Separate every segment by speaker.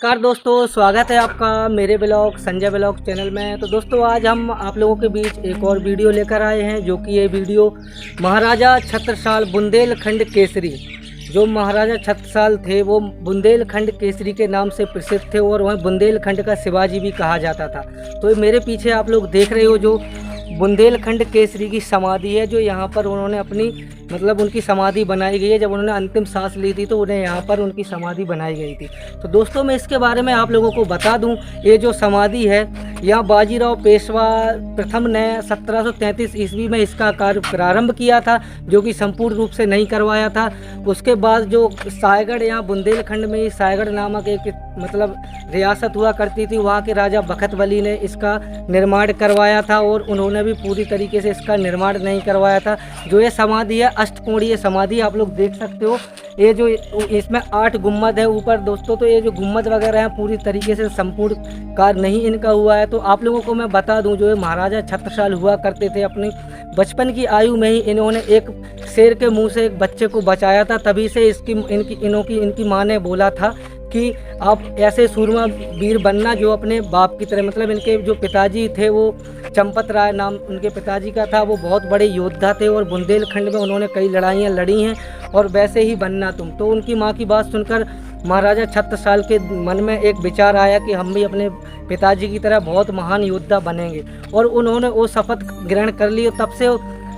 Speaker 1: नमस्कार दोस्तों, स्वागत है आपका मेरे ब्लॉग संजय ब्लॉग चैनल में। तो दोस्तों आज हम आप लोगों के बीच एक और वीडियो लेकर आए हैं, जो कि ये वीडियो महाराजा छत्रसाल बुंदेलखंड केसरी, जो महाराजा छत्रसाल थे वो बुंदेलखंड केसरी के नाम से प्रसिद्ध थे और वह बुंदेलखंड का शिवाजी भी कहा जाता था। तो मेरे पीछे आप लोग देख रहे हो जो बुंदेलखंड केसरी की समाधि है, जो यहाँ पर उन्होंने अपनी उनकी समाधि बनाई गई है। जब उन्होंने अंतिम सांस ली थी तो उन्हें यहाँ पर उनकी समाधि बनाई गई थी। तो दोस्तों मैं इसके बारे में आप लोगों को बता दूं, ये जो समाधि है यहाँ बाजीराव पेशवा प्रथम ने 1733 ईस्वी में इसका कार्य प्रारंभ किया था, जो कि संपूर्ण रूप से नहीं करवाया था। उसके बाद जो सायगढ़, यहाँ बुंदेलखंड में ही सायगढ़ नामक एक रियासत हुआ करती थी, वहाँ के राजा बखत बली ने इसका निर्माण करवाया था और उन्होंने भी पूरी तरीके से इसका निर्माण नहीं करवाया था। जो ये समाधि है अष्टकोणीय समाधि, आप लोग देख सकते हो। ये जो इसमें 8 गुम्मद है ऊपर दोस्तों, तो ये जो गुम्मद वगैरह हैं पूरी तरीके से संपूर्ण कार्य नहीं इनका हुआ है। तो आप लोगों को मैं बता दूं, जो ये महाराजा छत्रसाल हुआ करते थे, अपनी बचपन की आयु में ही इन्होंने एक शेर के मुंह से एक बच्चे को बचाया था। तभी से इनकी माँ ने बोला था कि आप ऐसे सूरमा वीर बनना जो अपने बाप की तरह। इनके जो पिताजी थे वो चंपत राय नाम उनके पिताजी का था, वो बहुत बड़े योद्धा थे और बुंदेलखंड में उन्होंने कई लड़ाइयाँ लड़ी हैं, और वैसे ही बनना तुम। तो उनकी माँ की बात सुनकर महाराजा छत्रसाल के मन में एक विचार आया कि हम भी अपने पिताजी की तरह बहुत महान योद्धा बनेंगे, और उन्होंने वो शपथ ग्रहण कर ली। तब से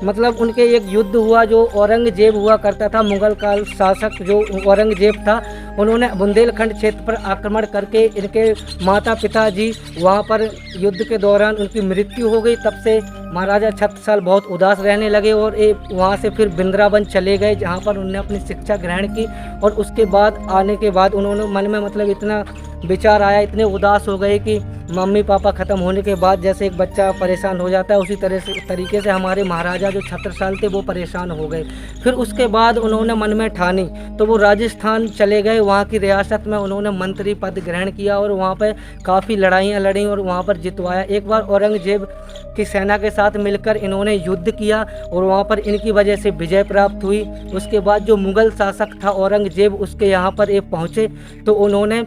Speaker 1: उनके एक युद्ध हुआ, जो औरंगजेब हुआ करता था, मुगल काल शासक जो औरंगजेब था, उन्होंने बुंदेलखंड क्षेत्र पर आक्रमण करके इनके माता पिताजी वहाँ पर युद्ध के दौरान उनकी मृत्यु हो गई। तब से महाराजा छत्रसाल बहुत उदास रहने लगे और वहाँ से फिर वृंदावन चले गए, जहाँ पर उन्होंने अपनी शिक्षा ग्रहण की। और उसके बाद आने के बाद उन्होंने मन में इतना विचार आया, इतने उदास हो गए कि मम्मी पापा ख़त्म होने के बाद जैसे एक बच्चा परेशान हो जाता है, उसी तरीके से हमारे महाराजा जो छत्रसाल थे वो परेशान हो गए। फिर उसके बाद उन्होंने मन में ठानी तो वो राजस्थान चले गए। वहाँ की रियासत में उन्होंने मंत्री पद ग्रहण किया और वहाँ पर काफ़ी लड़ाइयाँ लड़ी और वहाँ पर जितवाया। एक बार औरंगजेब की सेना के साथ मिलकर इन्होंने युद्ध किया और वहाँ पर इनकी वजह से विजय प्राप्त हुई। उसके बाद जो मुग़ल शासक था औरंगजेब, उसके यहाँ पर पहुँचे तो उन्होंने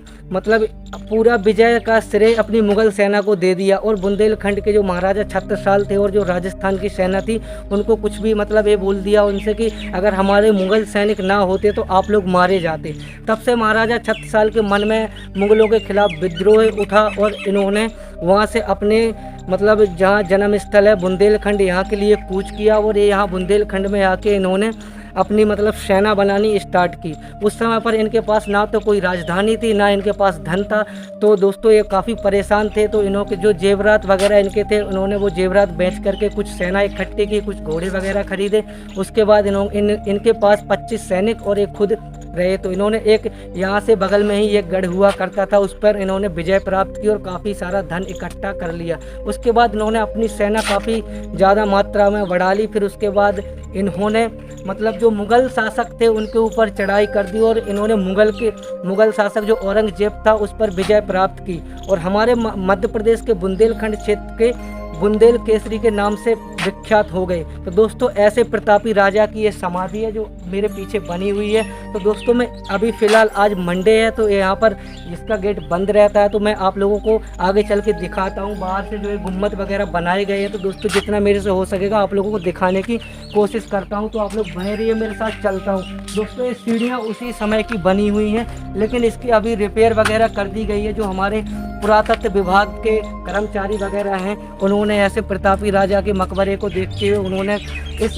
Speaker 1: पूरा विजय का श्रेय अपनी मुग़ल सेना को दे दिया, और बुंदेलखंड के जो महाराजा छत्रसाल थे और जो राजस्थान की सेना थी उनको कुछ भी ये बोल दिया उनसे कि अगर हमारे मुग़ल सैनिक ना होते तो आप लोग मारे जाते। तब से महाराजा छत्रसाल के मन में मुग़लों के खिलाफ विद्रोह उठा और इन्होंने वहाँ से अपने जहाँ जन्म स्थल है बुंदेलखंड, यहाँ के लिए कूच किया और ये यहाँ बुंदेलखंड में आके इन्होंने अपनी सेना बनानी स्टार्ट की। उस समय पर इनके पास ना तो कोई राजधानी थी, ना इनके पास धन था। तो दोस्तों ये काफ़ी परेशान थे। तो इन्होंने जो जेवरात वगैरह इनके थे, उन्होंने वो जेवरात बेच करके कुछ सेना इकट्ठी की, कुछ घोड़े वगैरह खरीदे। उसके बाद इनके पास 25 सैनिक और एक खुद रहे। तो इन्होंने एक यहाँ से बगल में ही एक गढ़ हुआ करता था, उस पर इन्होंने विजय प्राप्त की और काफ़ी सारा धन इकट्ठा कर लिया। उसके बाद इन्होंने अपनी सेना काफ़ी ज़्यादा मात्रा में बढ़ा ली। फिर उसके बाद इन्होंने जो मुग़ल शासक थे उनके ऊपर चढ़ाई कर दी और इन्होंने मुग़ल शासक जो औरंगजेब था उस पर विजय प्राप्त की, और हमारे मध्य प्रदेश के बुंदेलखंड क्षेत्र के बुंदेल केसरी के नाम से विख्यात हो गए। तो दोस्तों ऐसे प्रतापी राजा की ये समाधि है जो मेरे पीछे बनी हुई है। तो दोस्तों मैं अभी फ़िलहाल आज मंडे है तो यहाँ पर इसका गेट बंद रहता है, तो मैं आप लोगों को आगे चल के दिखाता हूँ बाहर से जो ये गुम्मद वगैरह बनाए गए हैं। तो दोस्तों जितना मेरे से हो सकेगा आप लोगों को दिखाने की कोशिश करता हूँ, तो आप लोग बने रहिए मेरे साथ, चलता हूँ। दोस्तों ये सीढ़ियाँ उसी समय की बनी हुई हैं, लेकिन इसकी अभी रिपेयर वगैरह कर दी गई है। जो हमारे पुरातत्व विभाग के कर्मचारी वगैरह हैं उन्होंने ऐसे प्रतापी राजा के मकबरे को देखते हुए उन्होंने इस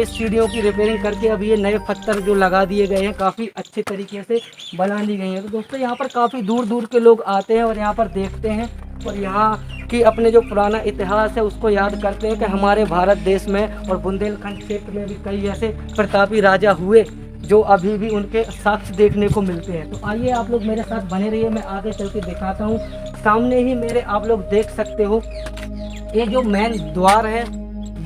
Speaker 1: सीढ़ियों की रिपेयरिंग करके अभी ये नए पत्थर जो लगा दिए गए हैं काफ़ी अच्छे तरीके से बना दी गई हैं। तो दोस्तों यहाँ पर काफ़ी दूर दूर के लोग आते हैं और यहाँ पर देखते हैं और यहाँ की अपने जो पुराना इतिहास है उसको याद करते हैं कि हमारे भारत देश में और बुंदेलखंड क्षेत्र में भी कई ऐसे प्रतापी राजा हुए जो अभी भी उनके साक्ष्य देखने को मिलते हैं। तो आइए आप लोग मेरे साथ बने रहिए, मैं आगे चल के दिखाता हूँ। सामने ही मेरे आप लोग देख सकते हो ये जो मेन द्वार है,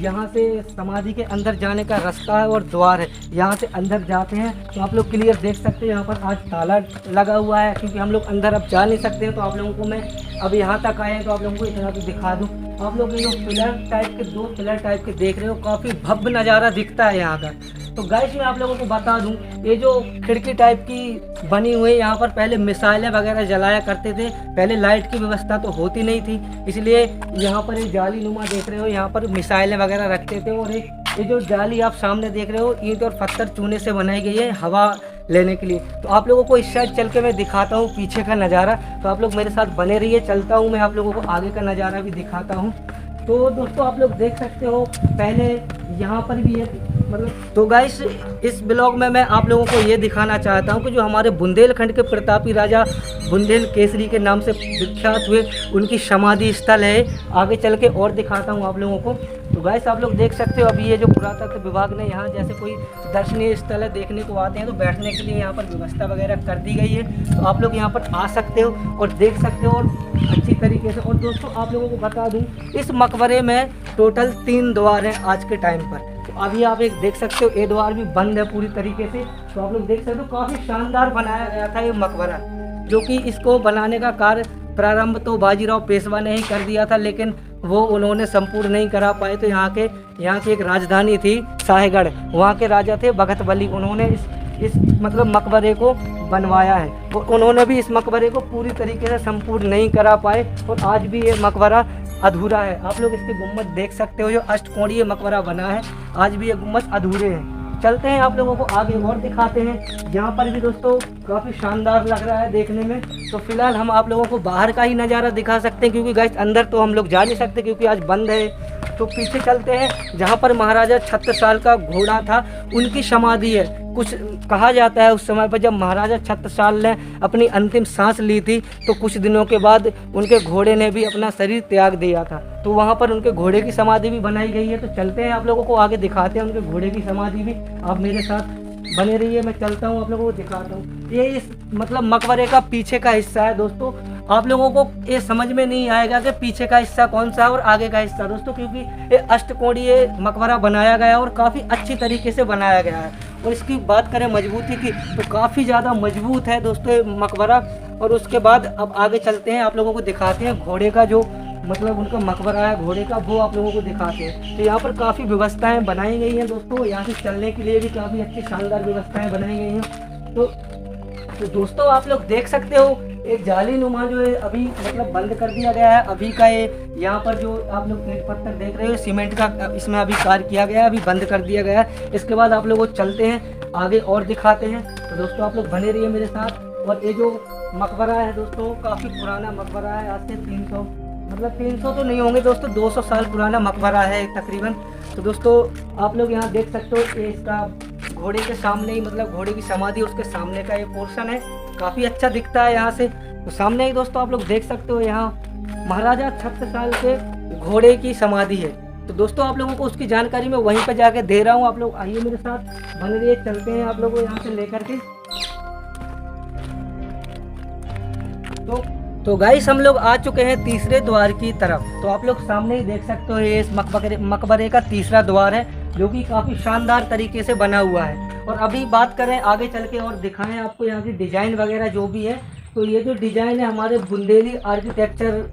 Speaker 1: यहाँ से समाधि के अंदर जाने का रास्ता है और द्वार है, यहाँ से अंदर जाते हैं। तो आप लोग क्लियर देख सकते हैं यहाँ पर आज ताला लगा हुआ है, क्योंकि हम लोग अंदर अब जा नहीं सकते हैं। तो आप लोगों को मैं अब यहाँ तक आए हैं तो आप लोगों को इतना तो दिखा दूँ। आप लोग ये पिलर टाइप के, 2 पिलर टाइप के देख रहे हो, काफ़ी भव्य नज़ारा दिखता है यहाँ का। तो गाइस मैं आप लोगों को बता दूं, ये जो खिड़की टाइप की बनी हुई है, यहाँ पर पहले मिसाइलें वगैरह जलाया करते थे। पहले लाइट की व्यवस्था तो होती नहीं थी, इसलिए यहाँ पर एक जाली नुमा देख रहे हो, यहाँ पर मिसाइलें वगैरह रखते थे। और एक ये जो जाली आप सामने देख रहे हो, ईंट और पत्थर चूने से बनाई गई है हवा लेने के लिए। तो आप लोगों को इस साइड चल के मैं दिखाता हूँ पीछे का नज़ारा, तो आप लोग मेरे साथ बने रहिए। चलता हूँ मैं आप लोगों को आगे का नज़ारा भी दिखाता हूँ। तो दोस्तों आप लोग देख सकते हो, पहले यहाँ पर भी एक तो गाइस इस ब्लॉग में मैं आप लोगों को ये दिखाना चाहता हूँ कि जो हमारे बुंदेलखंड के प्रतापी राजा बुंदेल केसरी के नाम से विख्यात हुए, उनकी समाधि स्थल है। आगे चल के और दिखाता हूँ आप लोगों को। तो गाइस आप लोग देख सकते हो, अभी ये जो पुरातत्व विभाग ने यहाँ जैसे कोई दर्शनीय स्थल है देखने को आते हैं तो बैठने के लिए यहाँ पर व्यवस्था वगैरह कर दी गई है। तो आप लोग यहाँ पर आ सकते हो और देख सकते हो और अच्छी तरीके से। और दोस्तों आप लोगों को बता दूँ, इस मकबरे में टोटल 3 द्वार हैं आज के टाइम पर। तो अभी आप एक देख सकते हो, ये द्वार भी बंद है पूरी तरीके से। तो आप लोग देख सकते हो, काफ़ी शानदार बनाया गया था ये मकबरा, जो कि इसको बनाने का कार्य प्रारंभ तो बाजीराव पेशवा ने ही कर दिया था, लेकिन वो उन्होंने संपूर्ण नहीं करा पाए। तो यहाँ की एक राजधानी थी शाहगढ़, वहाँ के राजा थे भगत बली, उन्होंने इस मकबरे को बनवाया है। और उन्होंने भी इस मकबरे को पूरी तरीके से संपूर्ण नहीं करा पाए, और आज भी ये मकबरा अधूरा है। आप लोग इसके गुम्बद देख सकते हो, जो अष्टकोणीय मकबरा बना है, आज भी ये गुम्बद अधूरे हैं। चलते हैं आप लोगों को आगे और दिखाते हैं। यहाँ पर भी दोस्तों काफ़ी शानदार लग रहा है देखने में। तो फिलहाल हम आप लोगों को बाहर का ही नज़ारा दिखा सकते हैं, क्योंकि गाइस अंदर तो हम लोग जा नहीं सकते क्योंकि आज बंद है। तो पीछे चलते हैं, जहाँ पर महाराजा छत्रसाल का घोड़ा था, उनकी समाधि है। कुछ कहा जाता है उस समय पर जब महाराजा छत्रसाल ने अपनी अंतिम सांस ली थी, तो कुछ दिनों के बाद उनके घोड़े ने भी अपना शरीर त्याग दिया था। तो वहाँ पर उनके घोड़े की समाधि भी बनाई गई है। तो चलते हैं आप लोगों को आगे दिखाते हैं उनके घोड़े की समाधि भी। आप मेरे साथ बने रहिए, मैं चलता हूँ आप लोगों को दिखाता हूँ। ये इस मकबरे का पीछे का हिस्सा है दोस्तों। आप लोगों को ये समझ में नहीं आएगा कि पीछे का हिस्सा कौन सा है और आगे का हिस्सा दोस्तों, क्योंकि ये अष्टकोणीय मकबरा बनाया गया है और काफ़ी अच्छी तरीके से बनाया गया है। और इसकी बात करें मजबूती की, तो काफ़ी ज़्यादा मजबूत है दोस्तों ये मकबरा। और उसके बाद अब आगे चलते हैं, आप लोगों को दिखाते हैं घोड़े का जो उनका मकबरा है घोड़े का, वो आप लोगों को दिखाते हैं। तो यहाँ पर काफ़ी व्यवस्थाएं बनाई गई हैं दोस्तों, यहाँ से चलने के लिए भी काफ़ी अच्छी शानदार व्यवस्थाएं बनाई गई हैं। तो दोस्तों आप लोग देख सकते हो, एक जाली नुमा जो है अभी बंद कर दिया गया है। अभी का ये यहाँ पर जो आप लोग ईंट पत्थर देख रहे हो, सीमेंट का इसमें अभी कार्य किया गया है, अभी बंद कर दिया गया है। इसके बाद आप लोगों को चलते हैं आगे और दिखाते हैं। तो दोस्तों आप लोग बने रहिए मेरे साथ। और ये जो मकबरा है दोस्तों, काफ़ी पुराना मकबरा है, आज से 300 तो नहीं होंगे दोस्तों, 200 साल पुराना मकबरा है तकरीबन। तो दोस्तों आप लोग यहाँ देख सकते हो, ये इसका घोड़े के सामने ही घोड़े की समाधि उसके सामने का ये पोर्शन है, काफ़ी अच्छा दिखता है यहाँ से। तो सामने ही दोस्तों आप लोग देख सकते हो, यहाँ महाराजा छत्रसाल के घोड़े की समाधि है। तो दोस्तों आप लोगों को उसकी जानकारी मैं वहीं पर जाके दे रहा हूँ। आप लोग आइए मेरे साथ, बने रहिए, चलते हैं आप लोगों को यहाँ से लेकर के। तो गाइस हम लोग आ चुके हैं तीसरे द्वार की तरफ। तो आप लोग सामने ही देख सकते हो, ये इस मकबरे का तीसरा द्वार है, जो कि काफ़ी शानदार तरीके से बना हुआ है। और अभी बात करें आगे चल के और दिखाएं आपको यहाँ की डिज़ाइन वगैरह जो भी है। तो ये जो डिज़ाइन है हमारे बुंदेली आर्किटेक्चर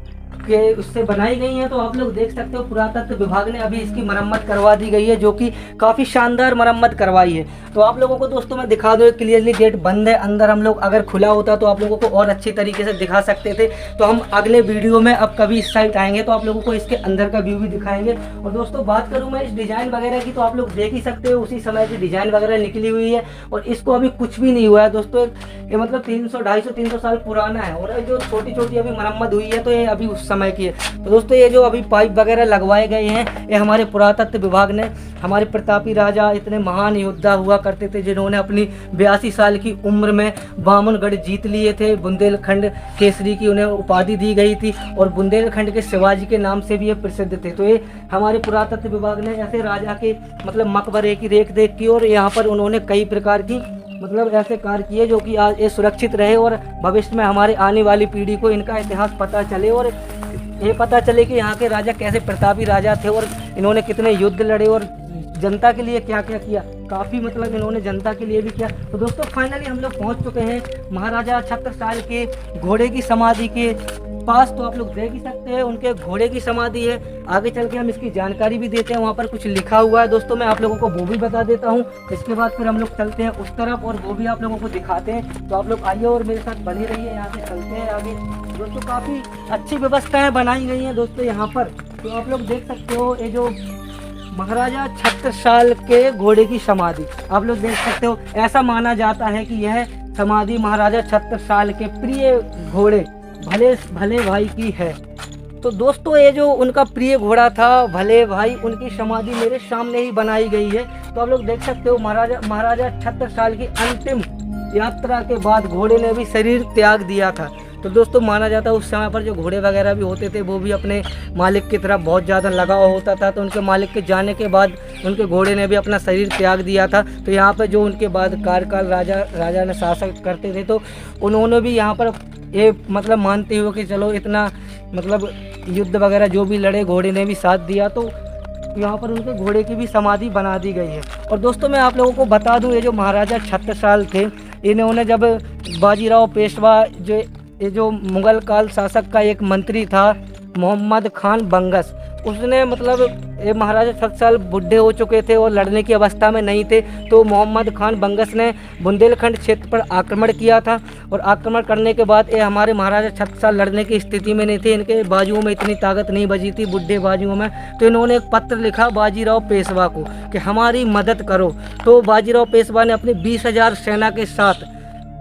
Speaker 1: के उससे बनाई गई हैं। तो आप लोग देख सकते हो, पुरातत्व विभाग ने अभी इसकी मरम्मत करवा दी गई है, जो कि काफ़ी शानदार मरम्मत करवाई है। तो आप लोगों को दोस्तों मैं दिखा दूँ, क्लियरली गेट बंद है, अंदर हम लोग अगर खुला होता तो आप लोगों को और अच्छी तरीके से दिखा सकते थे। तो हम अगले वीडियो में अब कभी इस साइड आएंगे तो आप लोगों को इसके अंदर का व्यू भी दिखाएंगे। और दोस्तों बात करूँ मैं इस डिज़ाइन वगैरह की, तो आप लोग देख ही सकते हो, उसी समय की डिज़ाइन वगैरह निकली हुई है और इसको अभी कुछ भी नहीं हुआ है दोस्तों। ये 300 साल पुराना है। और जो छोटी छोटी अभी मरम्मत हुई है तो ये अभी उस समय की है। तो दोस्तों ये जो अभी पाइप वगैरह लगवाए गए हैं, ये हमारे पुरातत्व विभाग ने, हमारे प्रतापी राजा इतने महान योद्धा हुआ करते थे जिन्होंने अपनी 82 साल की उम्र में बामनगढ़ जीत लिए थे। बुंदेलखंड केसरी की उन्हें उपाधि दी गई थी और बुंदेलखंड के शिवाजी के नाम से भी ये प्रसिद्ध थे। तो ये हमारे पुरातत्व विभाग ने ऐसे राजा के मकबरे की रेख देख की और यहाँ पर उन्होंने कई प्रकार की ऐसे कार्य किए जो कि आज ये सुरक्षित रहे और भविष्य में हमारे आने वाली पीढ़ी को इनका इतिहास पता चले और ये पता चले कि यहाँ के राजा कैसे प्रतापी राजा थे और इन्होंने कितने युद्ध लड़े और जनता के लिए क्या क्या किया। काफ़ी इन्होंने जनता के लिए भी किया। तो दोस्तों फाइनली हम लोग पहुँच चुके हैं महाराजा छत्रसाल के घोड़े की समाधि के पास तो आप लोग देख ही सकते हैं उनके घोड़े की समाधि है। आगे चल के हम इसकी जानकारी भी देते हैं, वहाँ पर कुछ लिखा हुआ है दोस्तों, मैं आप लोगों को वो भी बता देता हूँ। इसके बाद फिर हम लोग चलते हैं उस तरफ और वो भी आप लोगों को दिखाते हैं। तो आप लोग आइए और मेरे साथ बने रहिए, यहाँ से चलते हैं आगे। दोस्तों काफ़ी अच्छी व्यवस्थाएँ बनाई गई हैं दोस्तों यहाँ पर। तो आप लोग देख सकते हो ये जो महाराजा छत्रसाल के घोड़े की समाधि आप लोग देख सकते हो। ऐसा माना जाता है कि यह समाधि महाराजा छत्रसाल के प्रिय घोड़े भले भले भाई की है। तो दोस्तों ये जो उनका प्रिय घोड़ा था भले भाई, उनकी समाधि मेरे सामने ही बनाई गई है। तो आप लोग देख सकते हो महाराजा छत्रसाल की अंतिम यात्रा के बाद घोड़े ने भी शरीर त्याग दिया था। तो दोस्तों माना जाता है उस समय पर जो घोड़े वगैरह भी होते थे वो भी अपने मालिक की तरफ बहुत ज़्यादा लगाव होता था। तो उनके मालिक के जाने के बाद उनके घोड़े ने भी अपना शरीर त्याग दिया था। तो यहाँ पर जो उनके बाद कार्यकाल राजा ने शासन करते थे, तो उन्होंने भी यहाँ पर ये मतलब मानते हुए कि चलो इतना मतलब युद्ध वगैरह जो भी लड़े घोड़े ने भी साथ दिया, तो यहाँ पर उनके घोड़े की भी समाधि बना दी गई है। और दोस्तों मैं आप लोगों को बता दूँ, ये जो महाराजा छत्रसाल थे, इन्होंने जब बाजीराव पेशवा ये जो मुग़ल काल शासक का एक मंत्री था मोहम्मद खान बंगस, उसने मतलब ये महाराजा छत्रसाल बुढ़े हो चुके थे और लड़ने की अवस्था में नहीं थे। तो मोहम्मद खान बंगस ने बुंदेलखंड क्षेत्र पर आक्रमण किया था। और आक्रमण करने के बाद ये हमारे महाराजा छत्रसाल लड़ने की स्थिति में नहीं थे, इनके बाजुओं में इतनी ताकत नहीं बची थी, बुढ़े बाजुओं में। तो इन्होंने एक पत्र लिखा बाजीराव पेशवा को कि हमारी मदद करो। तो बाजीराव पेशवा ने अपनी 20,000 सेना के साथ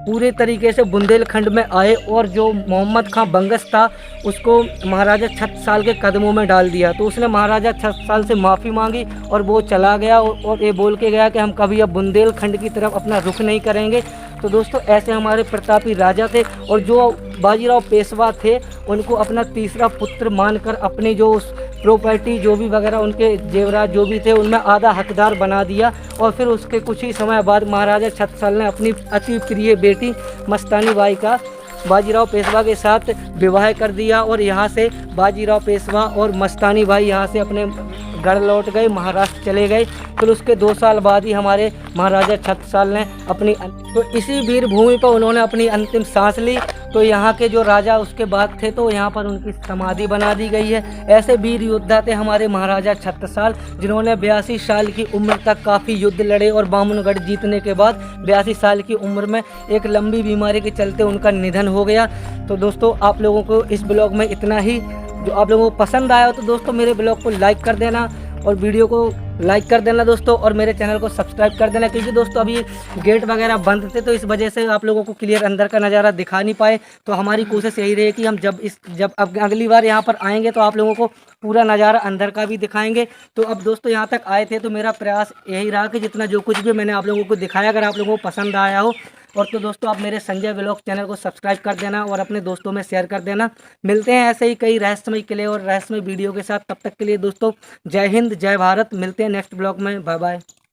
Speaker 1: पूरे तरीके से बुंदेलखंड में आए और जो मोहम्मद खान बंगस था उसको महाराजा छत्रसाल के कदमों में डाल दिया। तो उसने महाराजा छत्रसाल से माफ़ी मांगी और वो चला गया और ये बोल के गया कि हम कभी अब बुंदेलखंड की तरफ अपना रुख नहीं करेंगे। तो दोस्तों ऐसे हमारे प्रतापी राजा थे। और जो बाजीराव पेशवा थे उनको अपना तीसरा पुत्र मानकर अपनी जो प्रॉपर्टी जो भी वगैरह उनके जेवरात जो भी थे उनमें आधा हकदार बना दिया। और फिर उसके कुछ ही समय बाद महाराजा छत्रसाल ने अपनी अति प्रिय बेटी मस्तानी बाई का बाजीराव पेशवा के साथ विवाह कर दिया। और यहाँ से बाजीराव पेशवा और मस्तानी बाई यहाँ से अपने घर लौट गए, महाराष्ट्र चले गए। फिर उसके 2 साल बाद ही हमारे महाराजा छत्रसाल ने तो इसी वीर भूमि पर उन्होंने अपनी अंतिम सांस ली। तो यहाँ के जो राजा उसके बाद थे तो यहाँ पर उनकी समाधि बना दी गई है। ऐसे वीर योद्धा थे हमारे महाराजा छत्रसाल, जिन्होंने 82 साल की उम्र तक काफ़ी युद्ध लड़े और बामुनगढ़ जीतने के बाद 82 साल की उम्र में एक लंबी बीमारी के चलते उनका निधन हो गया। तो दोस्तों आप लोगों को इस ब्लॉग में इतना ही। जो आप लोगों को पसंद आया हो तो दोस्तों मेरे ब्लॉग को लाइक कर देना और वीडियो को लाइक कर देना दोस्तों, और मेरे चैनल को सब्सक्राइब कर देना। क्योंकि दोस्तों अभी गेट वगैरह बंद थे तो इस वजह से आप लोगों को क्लियर अंदर का नज़ारा दिखा नहीं पाए। तो हमारी कोशिश यही रही कि हम जब अगली बार यहाँ पर आएंगे तो आप लोगों को पूरा नज़ारा अंदर का भी दिखाएंगे। तो अब दोस्तों यहाँ तक आए थे तो मेरा प्रयास यही रहा कि जितना जो कुछ भी मैंने आप लोगों को दिखाया अगर आप लोगों को पसंद आया हो। और तो दोस्तों आप मेरे संजय व्लॉग चैनल को सब्सक्राइब कर देना और अपने दोस्तों में शेयर कर देना। मिलते हैं ऐसे ही कई रहस्यमय किले और रहस्यमय वीडियो के साथ। तब तक के लिए दोस्तों जय हिंद जय भारत। मिलते हैं नेक्स्ट ब्लॉग में। Bye bye.